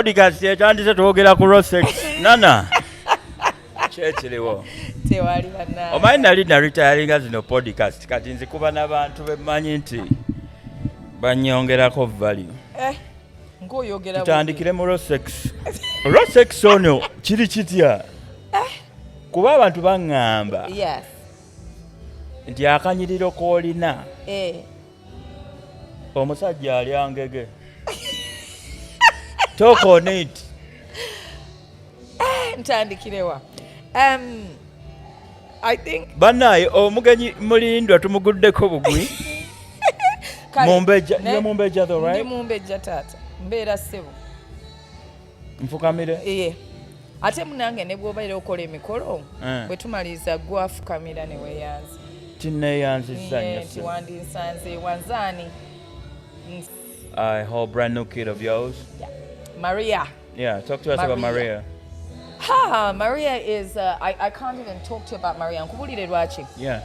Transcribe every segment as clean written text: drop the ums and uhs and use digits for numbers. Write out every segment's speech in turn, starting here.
podcast yekyandise twogera ku Rosex. Nana. Kyekiriwo. Tewali bana. Omanyi nali naritayalinga zino podcast kati nze kuba n'abantu bemanyi nti banyongerako value. Ng'oyogera tutandikire mu Rosex. Rosex ono kiri kitya? Kuba abantu baŋŋamba. Yes. Nti akanyiriro k'olina. Omusajja alya ngege. Talk on it. Ntandikirewa. I think Bannaye omugenyi mulindwa tumuguddeko bugwi. Mumbeja, niyo mumbeja though, right? Ndi mumbeja tata. Mbeera ssebo. Nfukamire? Ate munange ne bw'obaire okola emikolo bwe tumaliriza gwafukamira ne weeyanza. Tinneeyanzizza nnyo. Nti wandinsanze wanzaani. A whole brand new kid of yours? Yeah. Maria. Yeah, talk to us about Maria. Maria is, I can't even talk to you about Maria. Nkubulire lwaki? Yeah.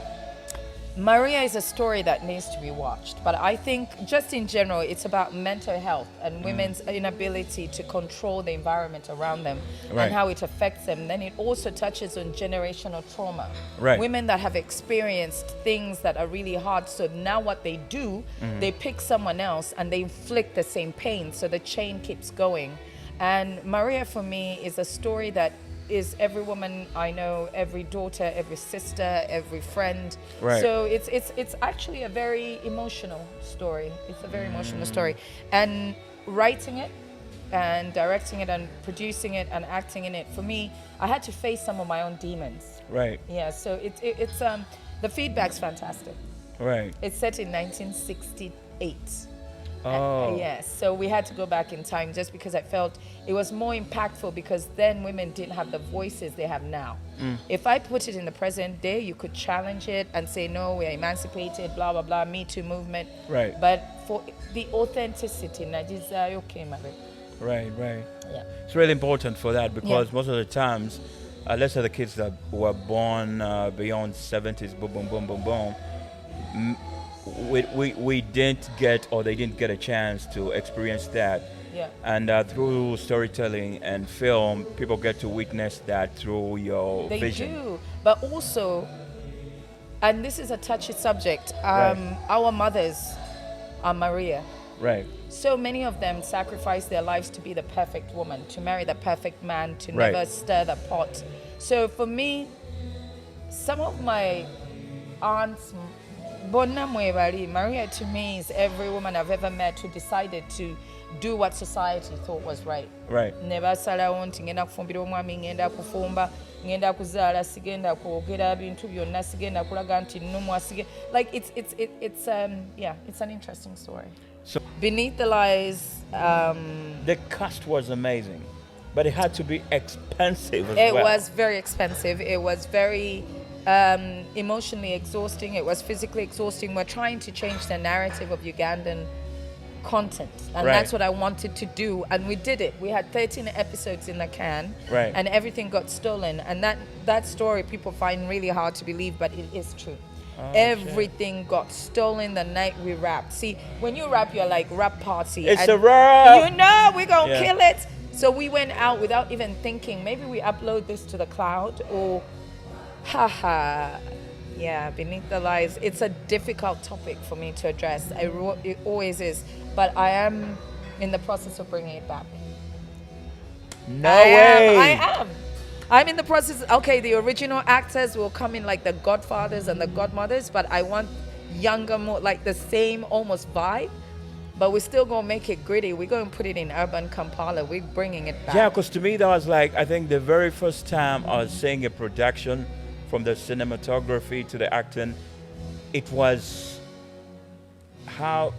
Maria is a story that needs to be watched. But I think just in general, it's about mental health and women's inability to control the environment around them and how it affects them. Then it also touches on generational trauma. Right. Women that have experienced things that are really hard. So now what they do, they pick someone else and they inflict the same pain. So the chain keeps going. And Maria for me is a story that is every woman I know, every daughter, every sister, every friend. Right. So it's actually a very emotional story. It's a very emotional story. And writing it and directing it and producing it and acting in it, for me, I had to face some of my own demons. Right. Yeah, so it's the feedback's fantastic. Right. It's set in 1968. Oh. Yes, so we had to go back in time just because I felt it was more impactful because then women didn't have the voices they have now. If I put it in the present day, you could challenge it and say, no, we're emancipated, blah, blah, blah, Me Too movement. Right. But for the authenticity, okay, Right, right. Yeah. It's really important for that because most of the times, let's say the kids that were born beyond 70s, boom, boom, boom, boom, boom, we didn't get, or they didn't get a chance to experience that. Yeah. And through storytelling and film, people get to witness that through your vision. They do. But also, and this is a touchy subject, Right. Our mothers are Maria. Right. So many of them sacrifice their lives to be the perfect woman, to marry the perfect man, to Right. never stir the pot. So for me, some of my aunts, Maria to me is every woman I've ever met who decided to do what society thought was right. Right. Nebasalawo nti ngenda kufumbira omwami, ngenda kufumba, ngenda kuzaala, sigenda kwogera bintu byonna, sigenda kulaga nti nnumwa, like it's an interesting story. So Beneath the Lies, the cast was amazing, but it had to be expensive as well. It was very expensive. It was very emotionally exhausting. It was physically exhausting. We're trying to change the narrative of Ugandan content, and that's what I wanted to do, and we did it. We had 13 episodes in the can, and everything got stolen, and that story people find really hard to believe, but it is true. Everything got stolen the night we rapped. See, when you rap, you're like, rap party. It's a rap! You know we're gonna kill it. So we went out without even thinking, maybe we upload this to the cloud, or Beneath the Lies. It's a difficult topic for me to address. It always is. But I am in the process of bringing it back. No way. I am. I'm in the process. Okay, the original actors will come in like the godfathers and the godmothers, but I want younger, more like the same almost vibe. But we're still going to make it gritty. We're going to put it in urban Kampala. We're bringing it back. Yeah, because to me that was like, I think the very first time I was seeing a production, from the cinematography to the acting, it was how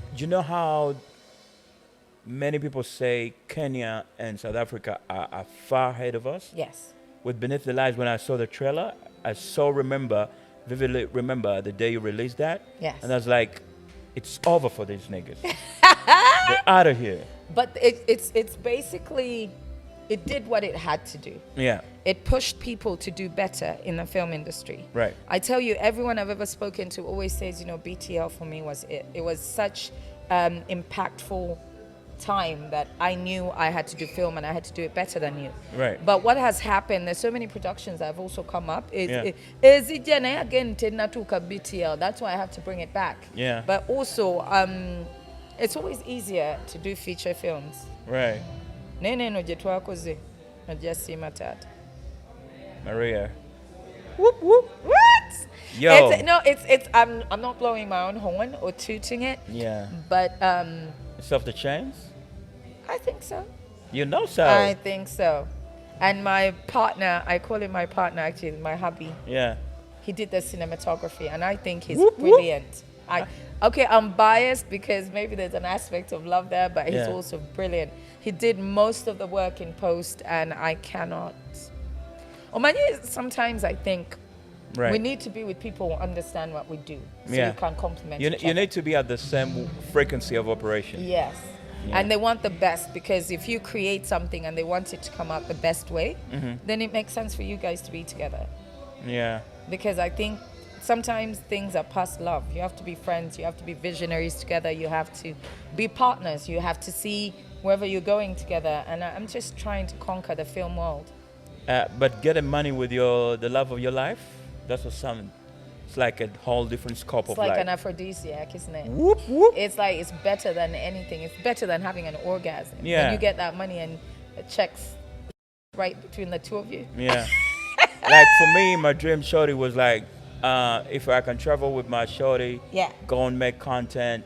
many people say Kenya and South Africa are far ahead of us? Yes. With Beneath the Lies, when I saw the trailer, I vividly remember the day you released that. Yes. And I was like, it's over for these niggas. They're out of here. But it's basically, it did what it had to do. Yeah. It pushed people to do better in the film industry. Right. I tell you, everyone I've ever spoken to always says, BTL for me was it. It was such impactful time that I knew I had to do film and I had to do it better than you. Right. But what has happened, there's so many productions that have also come up. Yeah. Is it again Tenatuka BTL? That's why I have to bring it back. Yeah. But also, it's always easier to do feature films. Right. Nene no jetwakoze. No just see my tat. Maria. Whoop whoop. What? Yo. It's I'm not blowing my own horn or tooting it. Yeah. But It's off the chains? I think so. You know so. I think so. And my partner, I call him my partner actually, my hubby. Yeah. He did the cinematography and I think he's Whoop, whoop. brilliant. I'm biased because maybe there's an aspect of love there, but he's Yeah. also brilliant. He did most of the work in post and I cannot. Sometimes I think Right. we need to be with people who understand what we do so Yeah. you can complement You each you other. need to be at the same frequency of operation. Yes. Yeah. And they want the best because if you create something and they want it to come out the best way, then it makes sense for you guys to be together. Yeah. Because I think sometimes things are past love. You have to be friends, you have to be visionaries together, you have to be partners, you have to see wherever you're going together. And I'm just trying to conquer the film world. But getting money with the love of your life, that's what some. It's like a whole different scope It's of like life. an aphrodisiac, isn't it? Whoop whoop. It's like it's better than anything. It's better than having an orgasm. Yeah. When you get that money and it checks right between the two of you. Yeah. Like for me, my dream shorty was like, if I can travel with my shorty, Yeah. go and make content.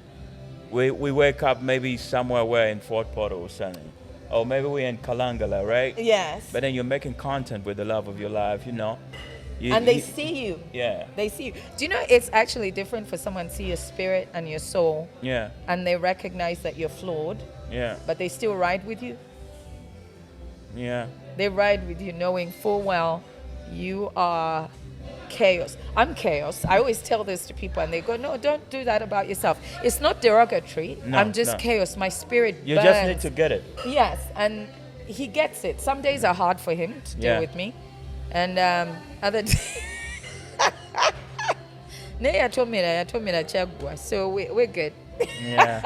We wake up maybe somewhere where in Fort Portal or something. Or maybe we're in Kalangala, right? Yes. But then you're making content with the love of your life, you know. And they see you. Yeah. They see you. Do you know it's actually different for someone to see your spirit and your soul Yeah. and they recognize that you're flawed, Yeah. but they still ride with you? Yeah. They ride with you knowing full well you are chaos. I'm chaos. I always tell this to people and they go, no, don't do that about yourself. It's not derogatory. No, I'm just no. chaos. My spirit You burns. just need to get it. Yes, and he gets it. Some days are hard for him to deal Yeah. with me. And other days... I told me that so we're good. Yeah.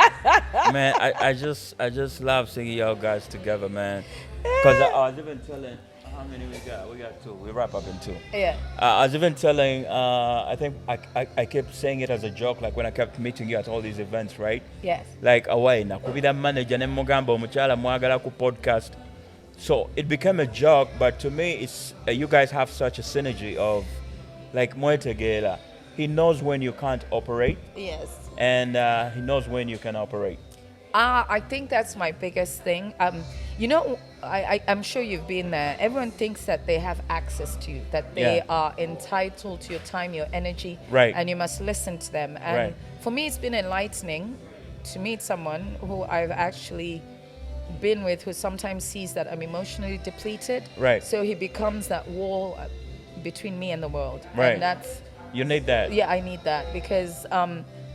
Man, I just love seeing y'all guys together, man. Because I was even telling, how many we got? We got 2. We wrap up in 2. Yeah. I was even telling, I think I kept saying it as a joke, like when I kept meeting you at all these events, right? Yes. Like, away, nakubida manager ne mugamba omukyala mwagala ku podcast. So it became a joke, but to me, it's you guys have such a synergy of, like, mwetegela. He knows when you can't operate, Yes. and he knows when you can operate. I think that's my biggest thing. I'm sure you've been there. Everyone thinks that they have access to you, that they Yeah. are entitled to your time, your energy, Right. and you must listen to them. And Right. for me, it's been enlightening to meet someone who I've actually been with who sometimes sees that I'm emotionally depleted. Right. So he becomes that wall between me and the world. Right. And that's... You need that. Yeah, I need that because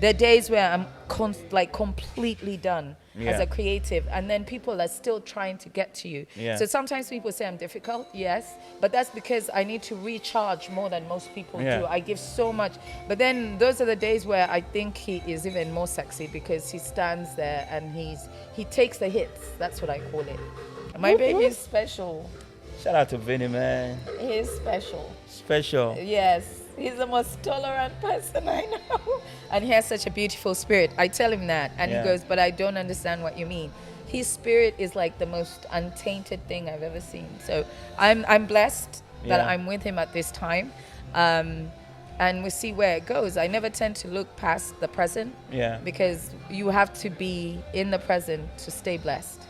there are days where I'm completely done as Yeah. a creative, and then people are still trying to get to you. Yeah. So sometimes people say I'm difficult, yes, but that's because I need to recharge more than most people Yeah. do. I give so much, but then those are the days where I think he is even more sexy because he stands there and he takes the hits. That's what I call it. My baby is special. Shout out to Vinny, man. He's special. Special. Yes, he's the most tolerant person I know. And he has such a beautiful spirit. I tell him that. And Yeah. he goes, but I don't understand what you mean. His spirit is like the most untainted thing I've ever seen. So I'm blessed that Yeah. I'm with him at this time. And we'll see where it goes. I never tend to look past the present. Yeah. Because you have to be in the present to stay blessed.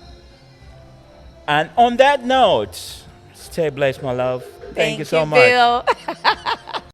And on that note, stay blessed, my love. Thank you so much. Bill.